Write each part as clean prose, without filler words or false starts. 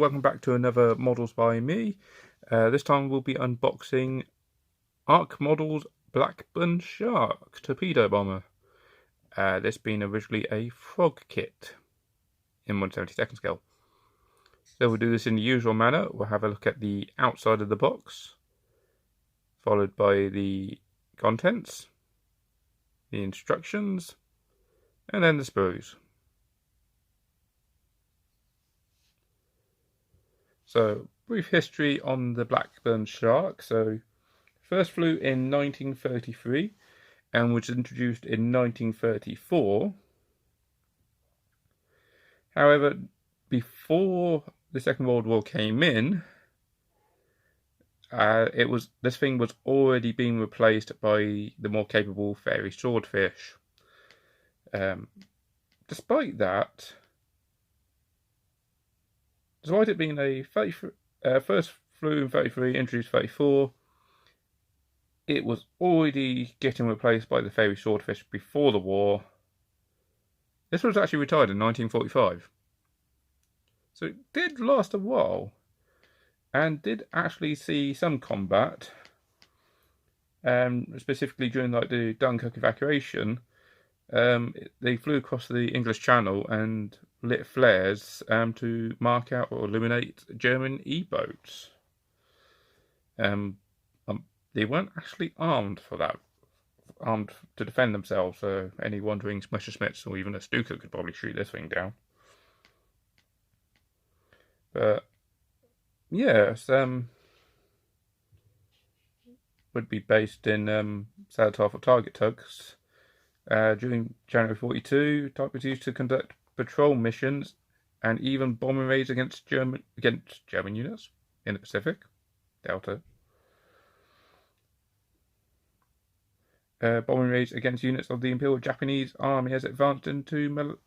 welcome back to another Models by me. This time we'll be unboxing Ark Models Blackburn Shark torpedo bomber. This being originally a frog kit in 1/72 scale. So we'll do this in the usual manner. We'll have a look at the outside of the box, followed by the contents, the instructions, and then the sprues. So, brief history on the Blackburn Shark. So, first flew in 1933 and was introduced in 1934. However, before the Second World War came in, this thing was already being replaced by the more capable fairy swordfish. Despite it being a first flew in 33, introduced 34, it was already getting replaced by the fairy swordfish before the war. This was actually retired in 1945. So it did last a while, and did actually see some combat, specifically during the Dunkirk evacuation. They flew across the English Channel and lit flares to mark out or illuminate German E-boats. They weren't actually armed for that, armed to defend themselves, so any wandering Messerschmitts or even a Stuka could probably shoot this thing down. But yes, would be based in South Harbour target tugs. During January 42, type was used to conduct patrol missions and even bombing raids against German units in the Pacific Delta. Bombing raids against units of the Imperial Japanese Army as it advanced into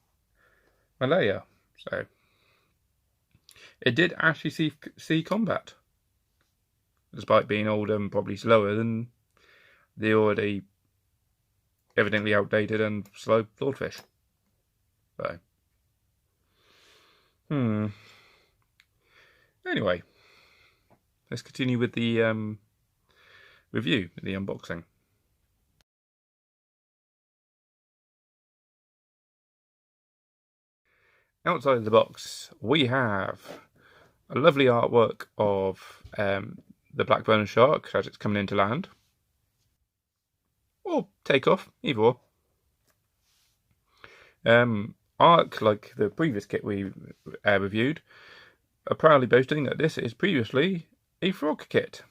Malaya. So it did actually see combat, despite being older and probably slower than the already evidently outdated and slow swordfish. So, anyway, let's continue with the review, the unboxing. Outside of the box, we have a lovely artwork of the Blackburn Shark as it's coming into land, or take off, either or. Ark, like the previous kit we reviewed, are proudly boasting that this is previously a frog kit,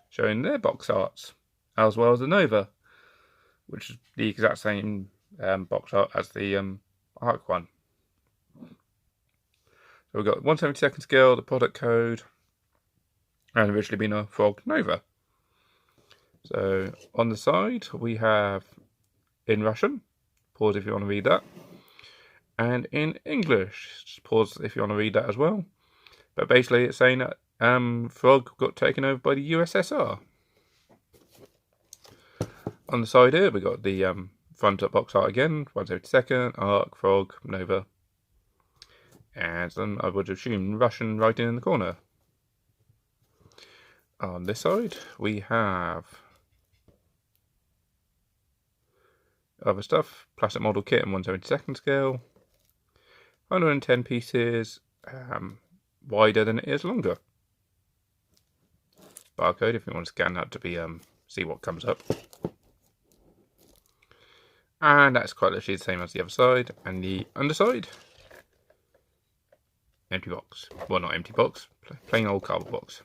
showing their box arts, as well as the Nova, which is the exact same box art as the Ark one. So we've got 1/72 scale, the product code, and originally been a Frog Nova. So on the side we have in Russian, pause if you want to read that, and in English, just pause if you want to read that as well. But basically it's saying that Frog got taken over by the USSR. On the side here we got the front up box art again, 1/72, Ark, Frog, Nova, and then I would assume Russian writing in the corner. On this side we have other stuff, plastic model kit in 1/72 scale, 110 pieces, wider than it is longer. Barcode if you want to scan that to be see what comes up. And that's quite literally the same as the other side. And the underside, empty box. Well, not empty box, plain old cardboard box.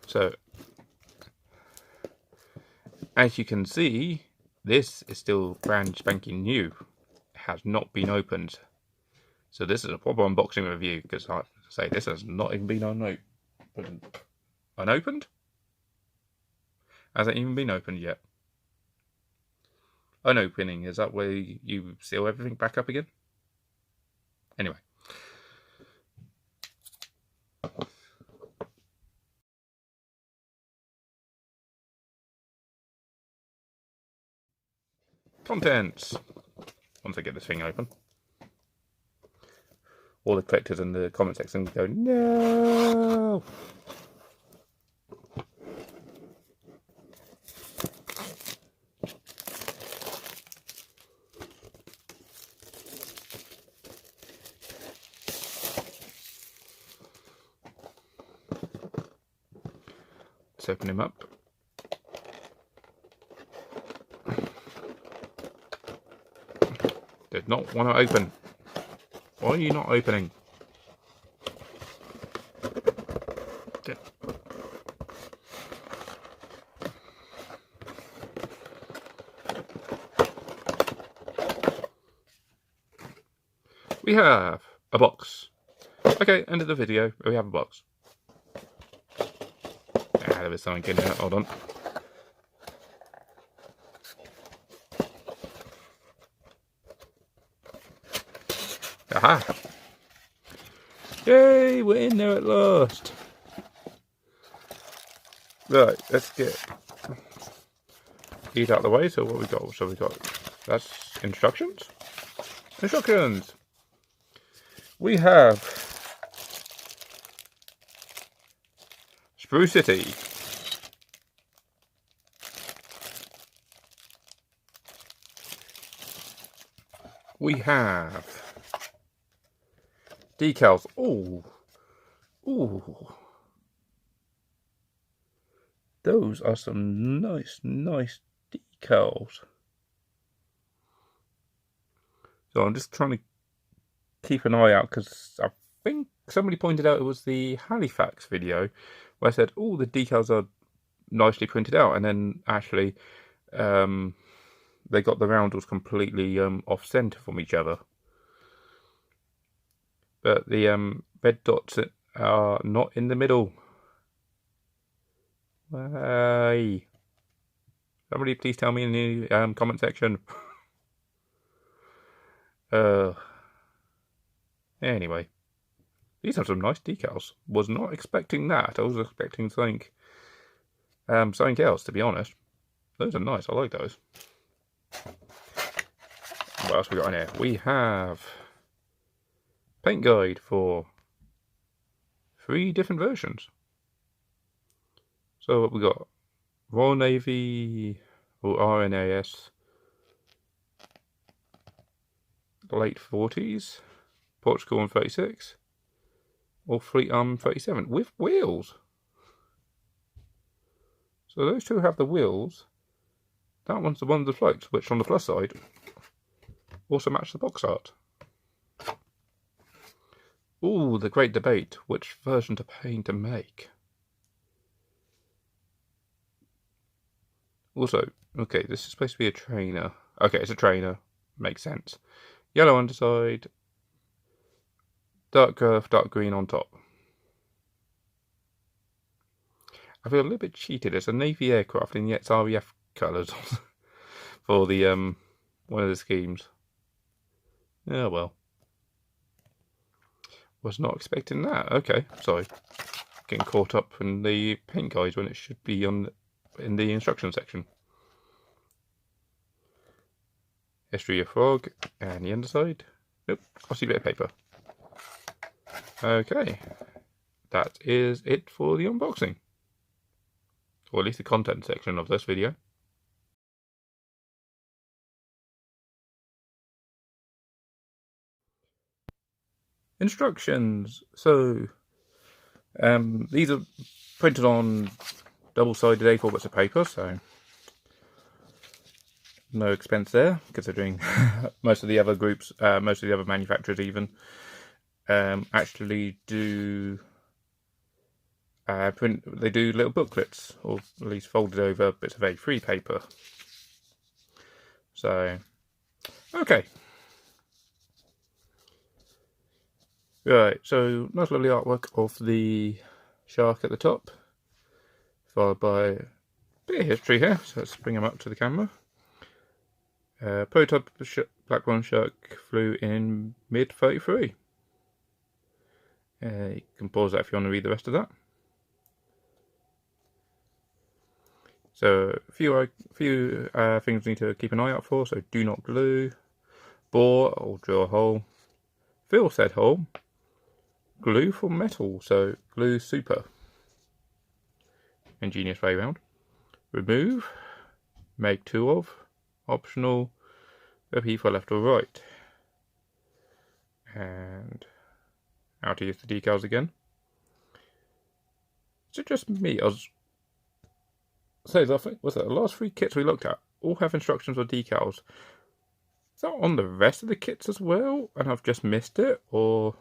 So, as you can see, this is still brand spanking new. It has not been opened. So this is a proper unboxing review, because I say this has not even been unopened? Hasn't even been opened yet. Unopening, is that where you seal everything back up again? Anyway. Contents. Once I get this thing open. all the collectors in the comment section go, no! Let's open him up. Did not want to open. Why are you not opening? We have a box. Okay, end of the video. We have a box. There was something in here. Hold on. Aha! Yay, we're in there at last. Right, let's get these out of the way. So what we got? So we got, that's instructions. Instructions. We have Sprues City. We have Decals. Ooh. Ooh. Those are some nice decals. So I'm just trying to keep an eye out because I think somebody pointed out it was the Halifax video where I said, oh, the decals are nicely printed out, and then actually they got the roundels completely off centre from each other. But the red dots are not in the middle. Hey. Somebody please tell me in the comment section. Anyway. These are some nice decals. Was not expecting that. I was expecting something else, to be honest. Those are nice. I like those. What else we got in here? We have paint guide for 3 different versions. So what we got? Royal Navy or RNAS, late 40s, Portugal in 36, or Fleet Arm 37 with wheels. So those two have the wheels. That one's the one with the floats, which on the plus side also match the box art. Ooh, the great debate, which version to paint and make. Also, okay, this is supposed to be a trainer. Okay, it's a trainer. Makes sense. Yellow underside. Dark earth, dark green on top. I feel a little bit cheated. It's a Navy aircraft and yet it's RAF colours for the one of the schemes. Oh well. Was not expecting that. Okay, sorry. Getting caught up in the paint guides when it should be in the instruction section. History of frog and the underside. Nope, glossy bit of paper. Okay, that is it for the unboxing, or at least the content section of this video. Instructions. So these are printed on double-sided A4 bits of paper, so no expense there, considering most of the other groups, most of the other manufacturers even actually do print. They do little booklets, or at least folded over bits of A3 paper. So, okay. Right, so nice lovely artwork of the shark at the top, followed by a bit of history here, so let's bring them up to the camera. Prototype Blackburn Shark flew in mid-33. You can pause that if you want to read the rest of that. So a few things you need to keep an eye out for. So do not glue, bore or drill a hole, fill said hole, glue for metal, so glue super. Ingenious way round. Remove, make 2 of, optional, repeat for left or right. And how to use the decals again. Is it just me? So was that the last 3 kits we looked at all have instructions for decals? Is that on the rest of the kits as well, and I've just missed it, or?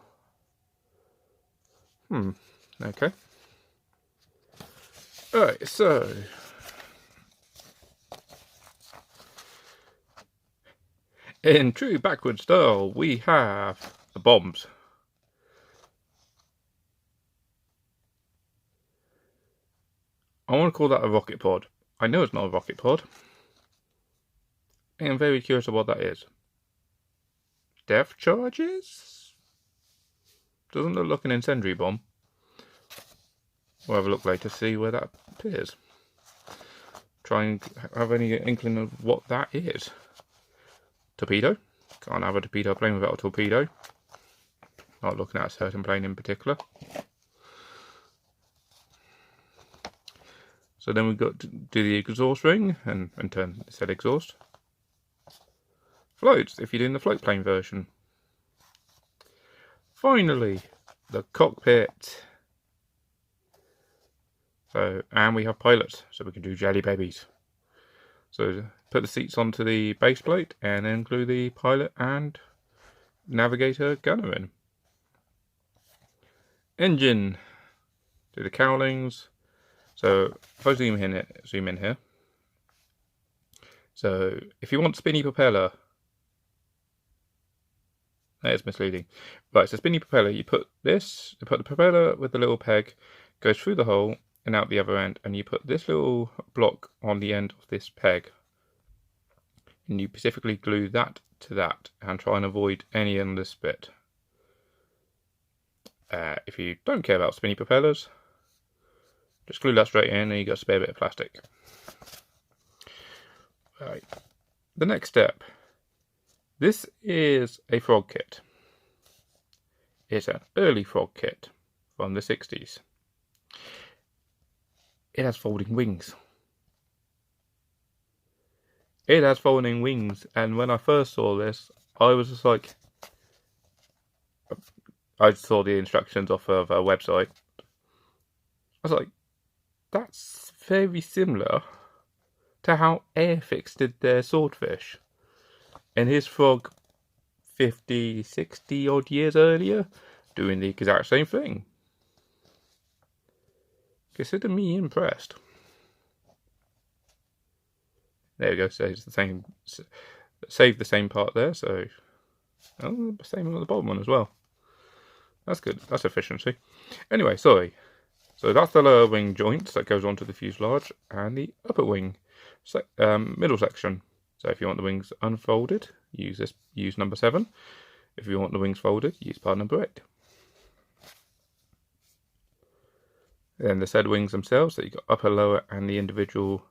Okay. Alright, so in true backward style, we have the bombs. I want to call that a rocket pod. I know it's not a rocket pod. I am very curious of what that is. Depth charges? Doesn't look like an incendiary bomb. We'll have a look later to see where that appears. Try and have any inkling of what that is. Torpedo. Can't have a torpedo plane without a torpedo. Not looking at a certain plane in particular. So then we've got to do the exhaust ring and turn said exhaust. Floats, if you're doing the float plane version. Finally, the cockpit. So, and we have pilots, so we can do jelly babies. So put the seats onto the base plate and then glue the pilot and navigator gunner in. Engine. Do the cowlings. So if I zoom in here. So if you want spinny propeller, that is misleading. Right, so spinny propeller, you put the propeller with the little peg, goes through the hole and out the other end, and you put this little block on the end of this peg, and you specifically glue that to that and try and avoid any on this bit. If you don't care about spinny propellers, just glue that straight in and you got a spare bit of plastic. Right, the next step. This is a frog kit. It's an early frog kit from the 60s. It has folding wings. It has folding wings, and when I first saw this, I was just like, I saw the instructions off of a website. I was like, that's very similar to how Airfix did their swordfish. And his frog 50, 60 odd years earlier, doing the exact same thing. Consider me impressed. There we go, saves the same part there, so same on the bottom one as well. That's good, that's efficiency. Anyway, sorry. So that's the lower wing joint that goes onto the fuselage, and the upper wing middle section. So if you want the wings unfolded, use number 7. If you want the wings folded, use part number 8. Then the said wings themselves, so you've got upper, lower, and the individual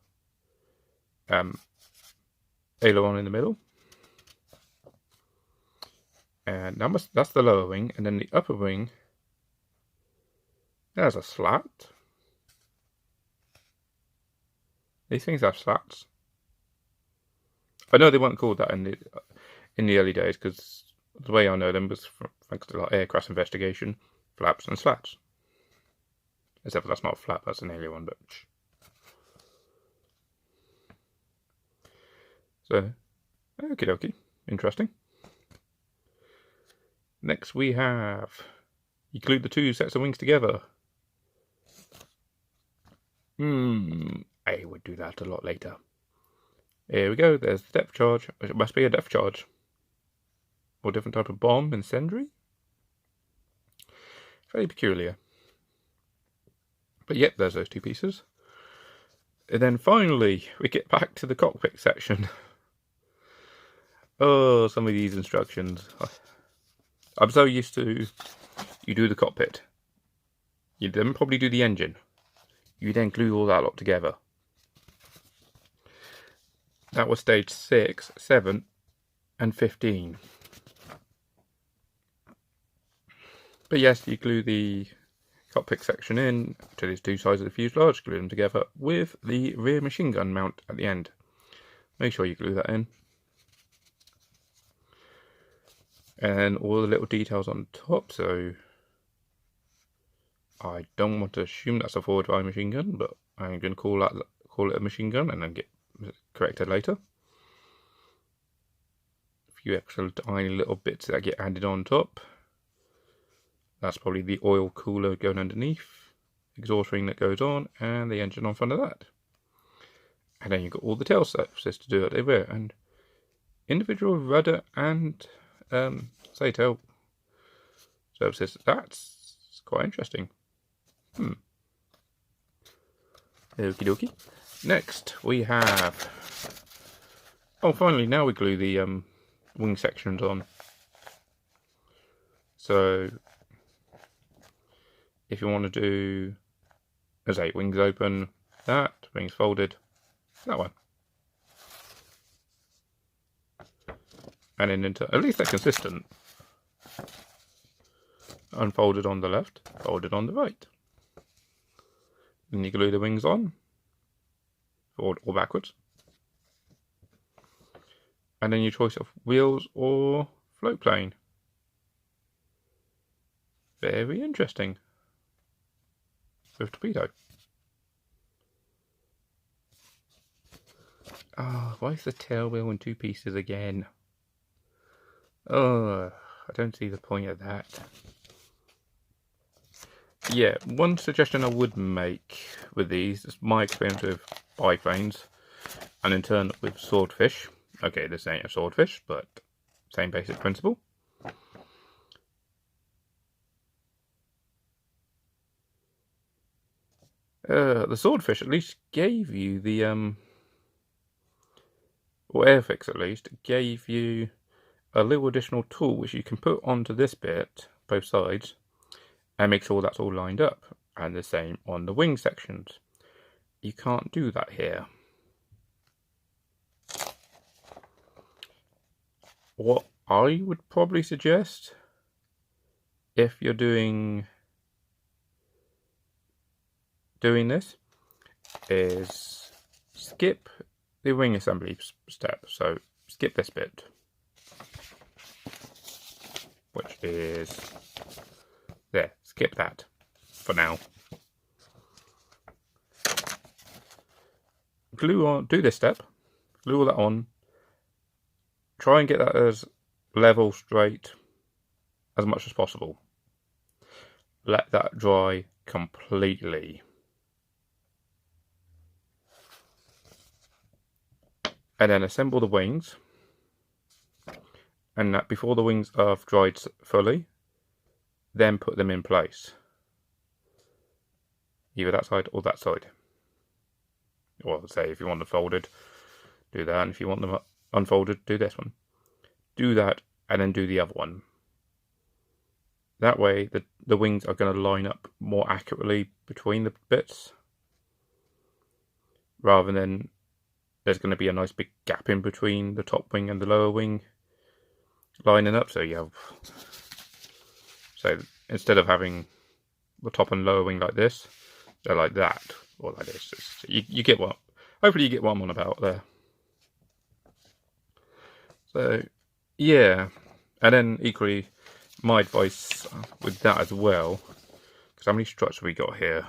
aileron in the middle. And that's the lower wing, and then the upper wing, there's a slat. These things have slats. I know they weren't called that in the early days, because the way I know them was thanks to like aircraft investigation, flaps and slats. Except for that's not a flap, that's an aileron, but so okie dokie, interesting. Next we have, you glue the 2 sets of wings together. I would do that a lot later. Here we go, there's the depth charge. It must be a depth charge. Or different type of bomb, incendiary. Very peculiar. But yep, there's those 2 pieces. And then finally, we get back to the cockpit section. Oh, some of these instructions. I'm so used to, you do the cockpit. You then probably do the engine. You then glue all that lot together. That was stage 6, 7, and 15. But yes, you glue the cockpit section in to these two sides of the fuselage, glue them together with the rear machine gun mount at the end. Make sure you glue that in. And all the little details on top, so I don't want to assume that's a forward fire machine gun, but I'm going to call it a machine gun and then get corrected later. A few extra tiny little bits that get added on top. That's probably the oil cooler going underneath, exhaust ring that goes on, and the engine on front of that. And then you've got all the tail surfaces to do it over, and individual rudder and tail surfaces. That's quite interesting. Okie dokie. Next we have. Oh, finally, now we glue the wing sections on. So, if you want to do, as a wings open, that, wings folded, that one. And then into, at least they're consistent. Unfolded on the left, folded on the right. Then you glue the wings on, forward or backwards. And then your choice of wheels or float plane. Very interesting. With torpedo. Oh, why is the tail wheel in two pieces again? Oh, I don't see the point of that. Yeah, one suggestion I would make with these is my experience with biplanes, and in turn with swordfish. Okay, this ain't a swordfish, but same basic principle. The swordfish at least gave you the or Airfix at least gave you a little additional tool which you can put onto this bit, both sides, and make sure that's all lined up. And the same on the wing sections. You can't do that here. What I would probably suggest, if you're doing this, is skip the wing assembly step. So skip this bit, which is there. Skip that for now. Glue on, do this step, glue all that on, try and get that as level, straight as much as possible. Let that dry completely. And then assemble the wings, and that before the wings are dried fully, then put them in place. Either that side or that side. Or say if you want them folded, do that, and if you want them unfolded, do this one. Do that, and then do the other one. That way the wings are going to line up more accurately between the bits, rather than there's going to be a nice big gap in between the top wing and the lower wing lining up. So you have, so instead of having the top and lower wing like this, they're like that, or like this. You get what, hopefully you get what I'm on about there. So yeah, and then equally my advice with that as well, because how many struts have we got here?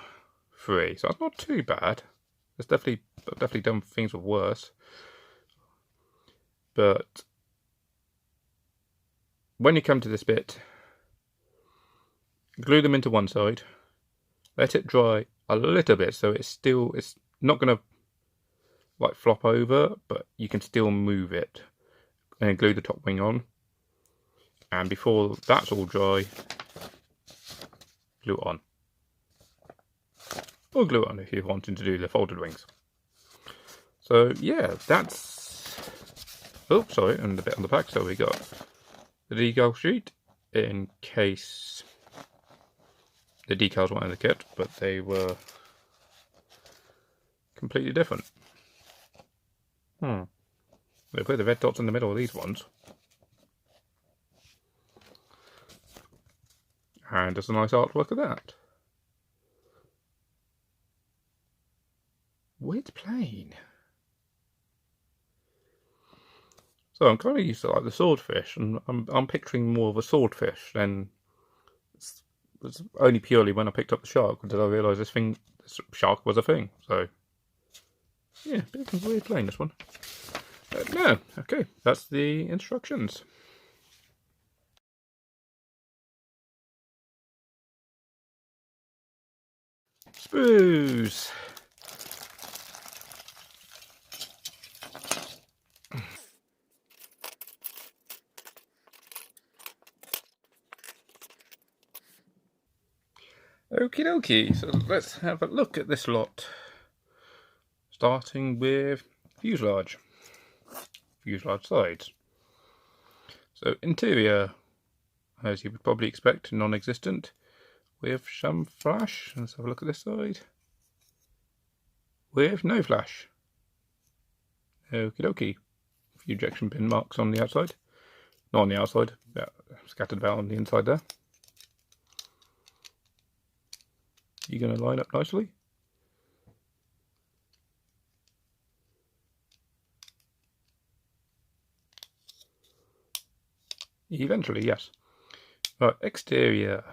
3, so that's not too bad. I've definitely done things with worse. But when you come to this bit, glue them into one side, let it dry a little bit, so it's not going to like flop over, but you can still move it, and glue the top wing on. And before that's all dry, glue it on. Or glue it on if you're wanting to do the folded wings. So yeah, that's, oh sorry, and the bit on the back. So we got the decal sheet in case the decals weren't in the kit, but they were completely different. They put the red dots in the middle of these ones. And there's a nice artwork of that. Weird plane. So I'm kind of used to like the swordfish, and I'm picturing more of a swordfish than. It's only purely when I picked up the shark did I realise this shark was a thing. So yeah, bit of a weird plane, this one. No, okay, that's the instructions. Sprues. Okie dokie, so let's have a look at this lot. Starting with fuselage sides. So interior, as you would probably expect, non-existent, with some flash. Let's have a look at this side. With no flash. Okie dokie. A few ejection pin marks on the outside. Not on the outside, scattered about on the inside there. You're going to line up nicely. Eventually, yes. Right, exterior.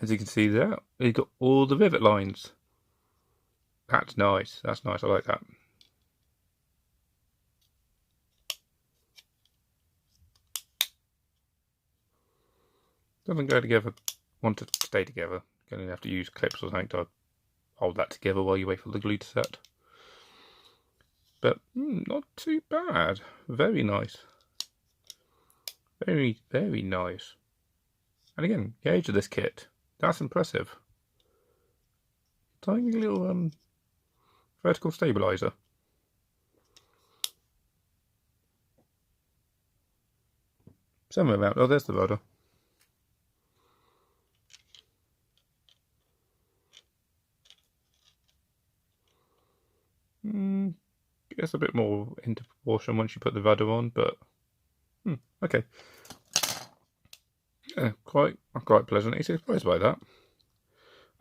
As you can see there, you've got all the rivet lines. That's nice. That's nice. I like that. Doesn't go together. Want to stay together. Going to have to use clips or something to hold that together while you wait for the glue to set. But not too bad. Very nice. Very, very nice. And again, gauge of this kit. That's impressive. Tiny little vertical stabilizer. Somewhere around. Oh, there's the rudder. Gets a bit more into proportion once you put the rudder on, but okay. Yeah, I'm quite pleasantly surprised by that.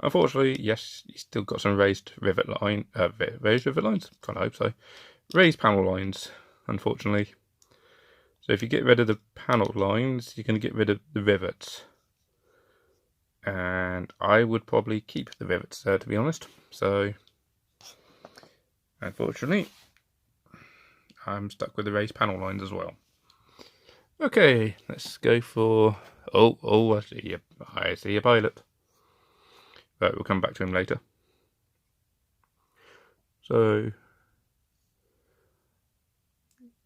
Unfortunately, yes, you still got some raised rivet lines. Kind of hope so. Raised panel lines, unfortunately. So if you get rid of the panel lines, you're going to get rid of the rivets. And I would probably keep the rivets there, to be honest. So, unfortunately, I'm stuck with the raised panel lines as well. Okay, let's go for... Oh, I see a pilot. But we'll come back to him later. So,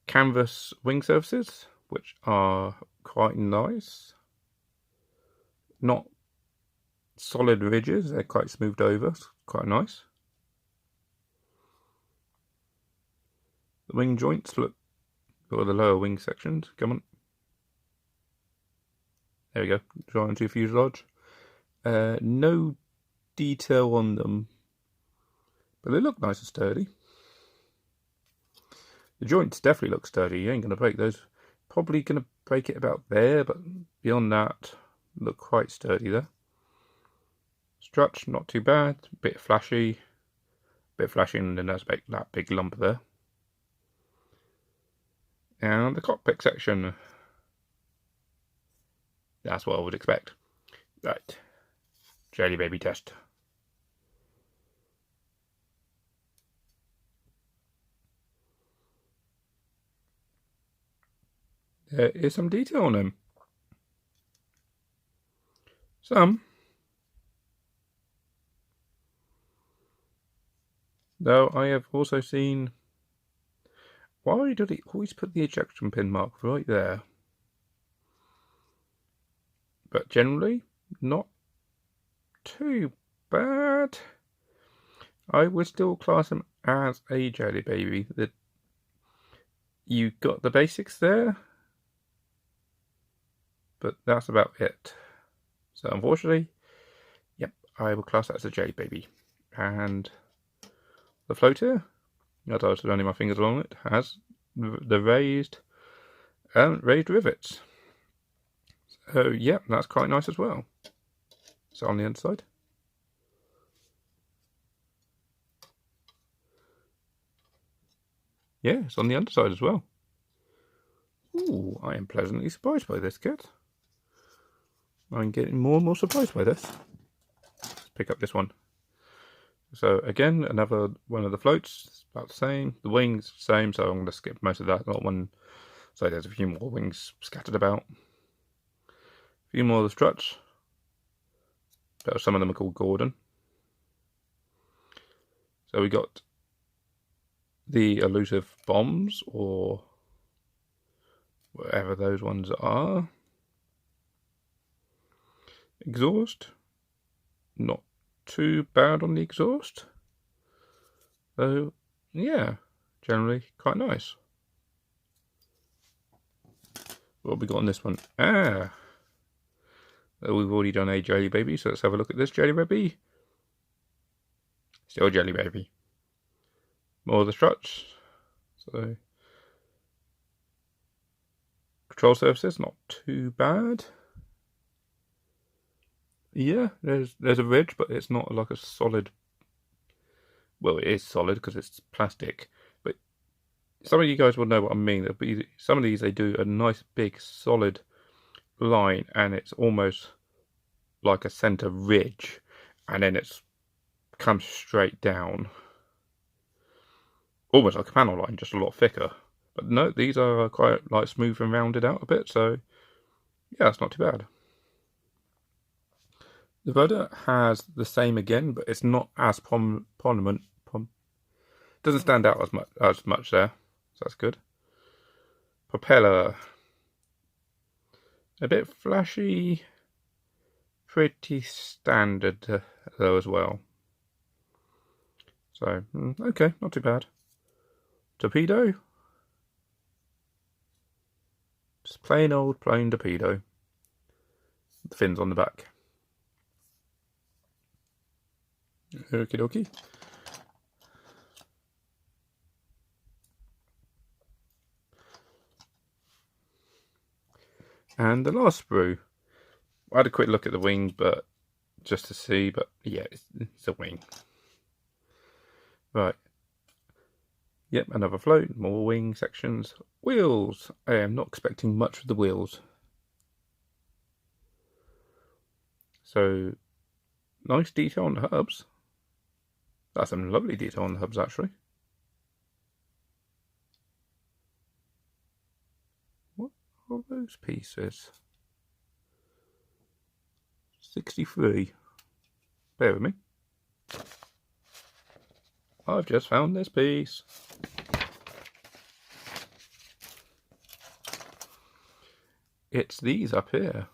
canvas wing surfaces, which are quite nice. Not solid ridges, they're quite smoothed over, quite nice. The wing joints look, or the lower wing sections, come on. There we go, join to fuselage. No detail on them, but they look nice and sturdy. The joints definitely look sturdy, you ain't going to break those. Probably going to break it about there, but beyond that, look quite sturdy there. Struts, not too bad, a bit flashy, and then there's that big lump there. And the cockpit section, that's what I would expect. Right, jelly baby test. There is some detail on them. Some. Though I have also seen... Why did he always put the ejection pin mark right there? But generally, not too bad. I would still class him as a jelly baby. You got the basics there, but that's about it. So unfortunately, yep, I will class that as a jelly baby. And the floater, as I was running my fingers along it, has the raised rivets. Oh, yeah, that's quite nice as well. So on the inside. Yeah, it's on the underside as well. Ooh, I am pleasantly surprised by this kit. I'm getting more and more surprised by this. Let's pick up this one. So again, another one of the floats. It's about the same. The wings, same, so I'm going to skip most of that. Not one. So there's a few more wings scattered about. A few more of the struts. Some of them are called Gordon. So we got the elusive bombs, or whatever those ones are. Exhaust. Not too bad on the exhaust. So, yeah, generally quite nice. What have we got on this one? Ah! So we've already done a Jelly Baby, so let's have a look at this Jelly Baby. Still Jelly Baby. More of the struts. So, control surfaces, not too bad. Yeah, there's a ridge, but it's not like a solid. Well, it is solid because it's plastic, but some of you guys will know what I mean. There'll be some of these, they do a nice big solid line, and it's almost like a center ridge, and then it's comes straight down, almost like a panel line, just a lot thicker. But no, these are quite like smooth and rounded out a bit, so yeah, it's not too bad. The rudder has the same again, but it's not as prominent. Doesn't stand out as much there, so that's good. Propeller, a bit flashy, pretty standard though as well. So okay, not too bad. Torpedo, just plain torpedo. The fins on the back. Okie dokie. And the last sprue. I had a quick look at the wing, but just to see, but yeah, it's a wing. Right. Yep, another float, more wing sections. Wheels. I am not expecting much of the wheels. So, nice detail on the hubs. That's some lovely detail on the hubs, actually. What are those pieces? 63. Bear with me. I've just found this piece. It's these up here,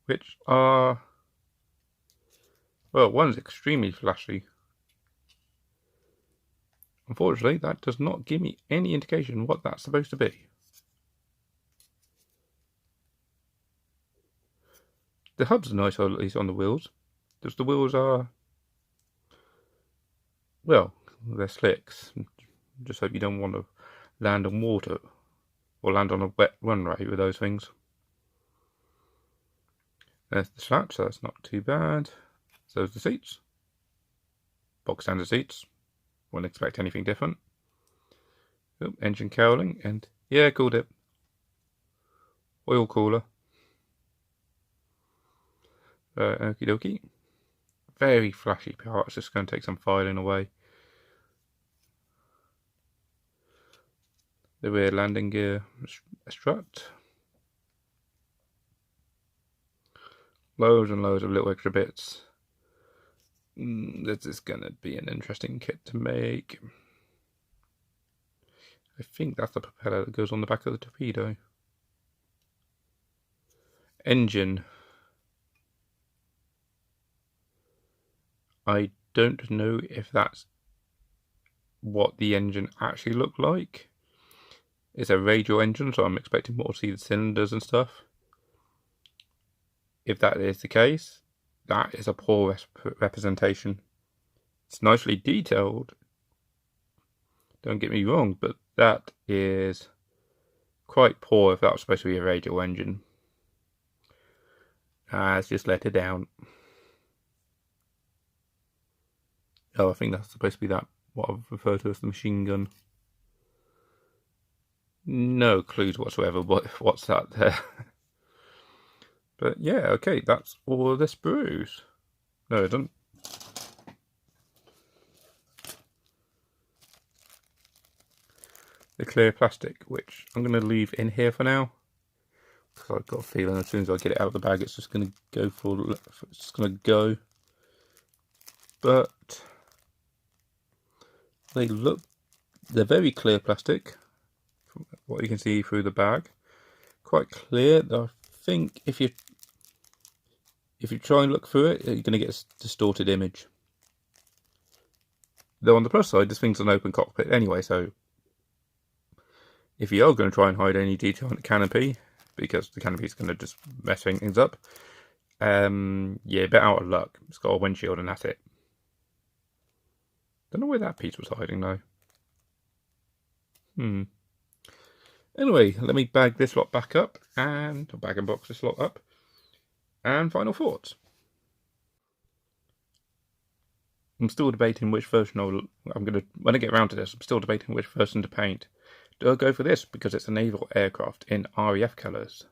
which are, well, one's extremely flashy. Unfortunately, that does not give me any indication what that's supposed to be. The hubs are nice, at least on the wheels. Just the wheels are, well, they're slicks. Just hope you don't want to land on water or land on a wet runway with those things. There's the strap, so that's not too bad. So there's the seats. Box standard seats. Wouldn't expect anything different. Oh, engine cowling, and yeah, called it. Oil cooler. Okie dokie. Very flashy parts, just going to take some filing away. The rear landing gear strut. Loads and loads of little extra bits. This is going to be an interesting kit to make. I think that's the propeller that goes on the back of the torpedo. Engine. I don't know if that's what the engine actually looked like. It's a radial engine, so I'm expecting more to see the cylinders and stuff. If that is the case, that is a poor representation. It's nicely detailed, don't get me wrong, but that is quite poor if that was supposed to be a radial engine. Let's just let it down. Oh, I think that's supposed to be that, what I've referred to as the machine gun. No clues whatsoever what's that there. But yeah, okay, that's all of the sprues. No, it doesn't. The clear plastic, which I'm going to leave in here for now, because I've got a feeling as soon as I get it out of the bag, it's just going to go it's just going to go. But they're very clear plastic, from what you can see through the bag. Quite clear. I think if you try and look through it, you're going to get a distorted image. Though on the plus side, this thing's an open cockpit anyway, so if you are going to try and hide any detail on the canopy, because the canopy is going to just mess things up, yeah, a bit out of luck. It's got a windshield and that's it. Don't know where that piece was hiding though. Anyway, let me bag this lot back up, and bag and box this lot up, and final thoughts. I'm still debating which version when I get around to this, I'm still debating which version to paint. Do I go for this because it's a naval aircraft in RAF colours?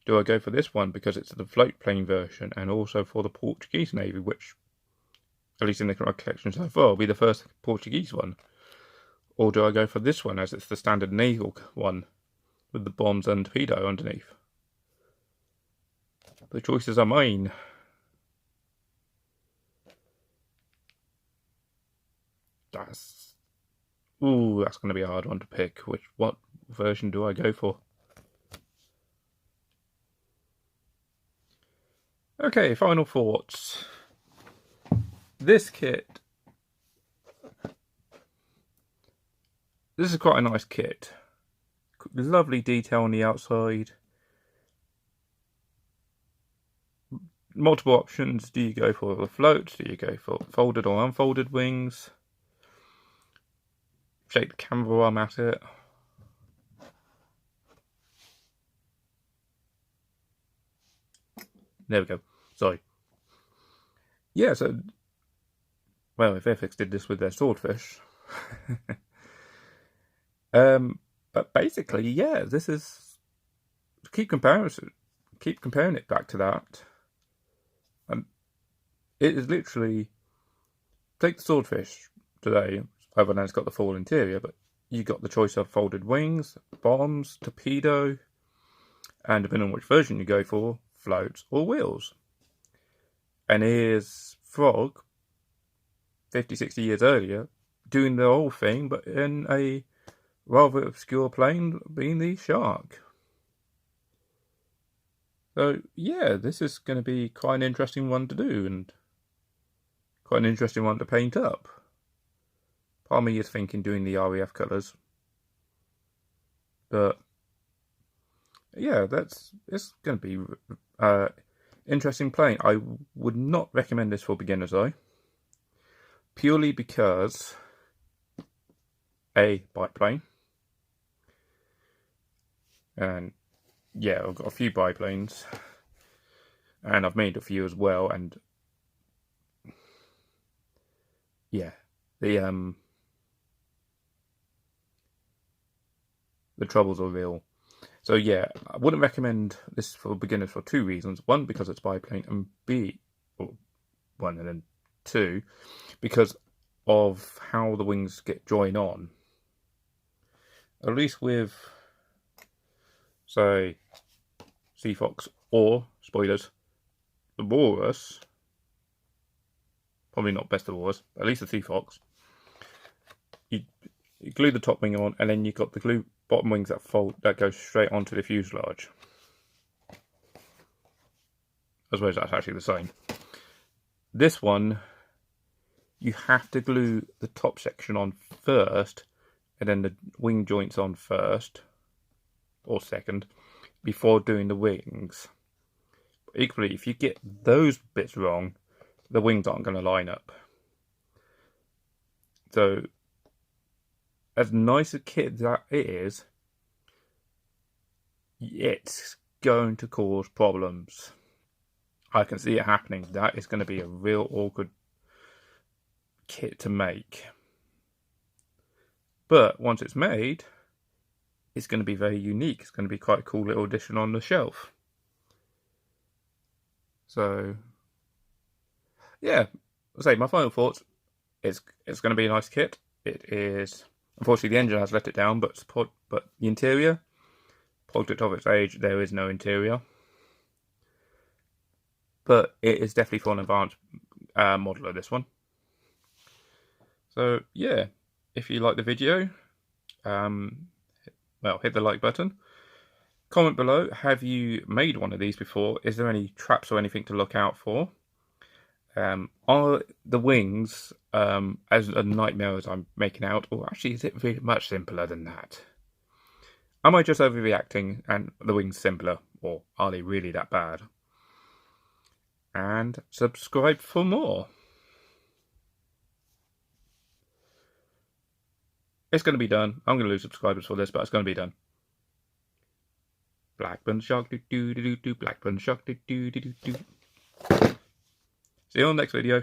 Do I go for this one because it's the float plane version and also for the Portuguese Navy, which, at least in the collection so far, will be the first Portuguese one? Or do I go for this one as it's the standard naval one with the bombs and torpedo underneath? The choices are mine. That's going to be a hard one to pick. What version do I go for? Okay, final thoughts. This kit. This is quite a nice kit. Lovely detail on the outside. Multiple options. Do you go for the floats? Do you go for folded or unfolded wings? Shake the camera while I'm at it. There we go. Sorry. Yeah, so, well, if Airfix did this with their swordfish. But basically, yeah, this is, keep comparing it back to that. And it is literally, take the swordfish today, other than it's got the full interior, but you got the choice of folded wings, bombs, torpedo, and depending on which version you go for, floats or wheels. And here's Frog, 50, 60 years earlier, doing the whole thing, but in a rather obscure plane, being the Shark. So, yeah, this is going to be quite an interesting one to do, and quite an interesting one to paint up. Part of me is thinking doing the RAF colours. But, yeah, it's going to be interesting plane. I would not recommend this for beginners, though. Purely because, A, biplane. And yeah, I've got a few biplanes, and I've made a few as well, and yeah, the troubles are real. So yeah, I wouldn't recommend this for beginners for two reasons. One, because it's biplane, and one and then two, because of how the wings get joined on. At least with, say, Sea Fox or, spoilers, the Walrus, probably not best of Walrus, but at least the Sea Fox, you glue the top wing on, and then you've got the glue bottom wings that fold, that go straight onto the fuselage. I suppose that's actually the same. This one, you have to glue the top section on first, and then the wing joints on first, or second, before doing the wings. But equally, if you get those bits wrong, the wings aren't going to line up. So, as nice a kit that it is, it's going to cause problems. I can see it happening. That is going to be a real awkward kit to make. But once it's made, it's going to be very unique. It's going to be quite a cool little addition on the shelf. So, yeah, I'll say my final thoughts. It's going to be a nice kit. It is. Unfortunately, the engine has let it down, but the interior, product of its age, there is no interior. But it is definitely for an advanced modeler, this one. So, yeah, if you like the video, well, hit the like button. Comment below, have you made one of these before? Is there any traps or anything to look out for? Are the wings as a nightmare as I'm making out, or actually is it really much simpler than that? Am I just overreacting and the wings simpler, or are they really that bad? And subscribe for more. It's going to be done. I'm going to lose subscribers for this, but it's going to be done. Blackburn Shark, do do do do do. Blackburn Shark, do do do do do. See you on the next video.